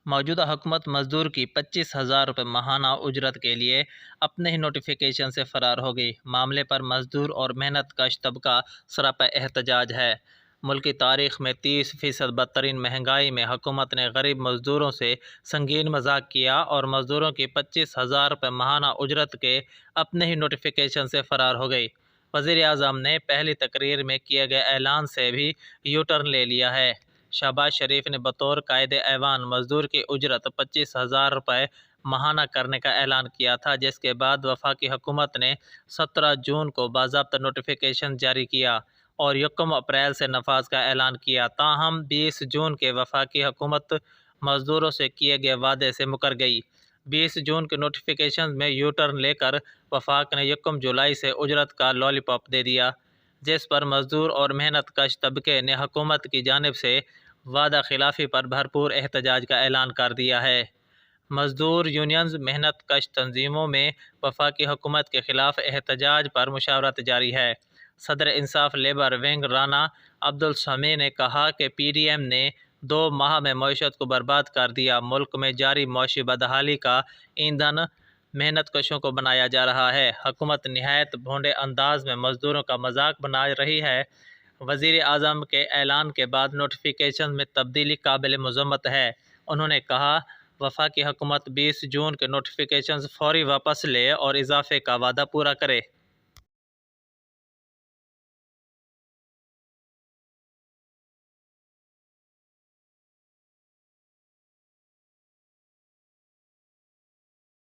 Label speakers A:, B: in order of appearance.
A: موجودہ حکومت مزدور کی 25,000 روپے ماہانہ اجرت کے لیے اپنے ہی نوٹیفیکیشن سے فرار ہو گئی۔ معاملے پر مزدور اور محنت کش طبقہ سراپا احتجاج ہے۔ ملکی تاریخ میں 30% بدترین مہنگائی میں حکومت نے غریب مزدوروں سے سنگین مذاق کیا اور مزدوروں کی 25,000 روپے ماہانہ اجرت کے اپنے ہی نوٹیفیکیشن سے فرار ہو گئی۔ وزیر اعظم نے پہلی تقریر میں کیے گئے اعلان سے بھی یو ٹرن لے لیا ہے۔ شہباز شریف نے بطور قائد ایوان مزدور کی اجرت 25,000 روپے ماہانہ کرنے کا اعلان کیا تھا، جس کے بعد وفاقی حکومت نے 17 جون کو باضابطہ نوٹیفیکیشن جاری کیا اور 1 اپریل سے نفاذ کا اعلان کیا۔ تاہم 20 جون کے وفاقی حکومت مزدوروں سے کیے گئے وعدے سے مکر گئی۔ 20 جون کے نوٹیفیکیشن میں یو ٹرن لے کر وفاق نے 1 جولائی سے اجرت کا لالی پاپ دے دیا، جس پر مزدور اور محنت کش طبقے نے حکومت کی جانب سے وعدہ خلافی پر بھرپور احتجاج کا اعلان کر دیا ہے۔ مزدور یونینز، محنت کش تنظیموں میں وفاقی حکومت کے خلاف احتجاج پر مشاورت جاری ہے۔ صدر انصاف لیبر ونگ رانا عبدالسمیع نے کہا کہ پی ڈی ایم نے 2 ماہ میں معیشت کو برباد کر دیا۔ ملک میں جاری معاشی بدحالی کا ایندھن محنت کشوں کو بنایا جا رہا ہے۔ حکومت نہایت بھونڈے انداز میں مزدوروں کا مذاق بنا رہی ہے۔ وزیر اعظم کے اعلان کے بعد نوٹیفیکیشن میں تبدیلی قابل مذمت ہے۔ انہوں نے کہا، وفاقی حکومت 20 جون کے نوٹیفیکیشنز فوری واپس لے اور اضافے کا وعدہ پورا کرے۔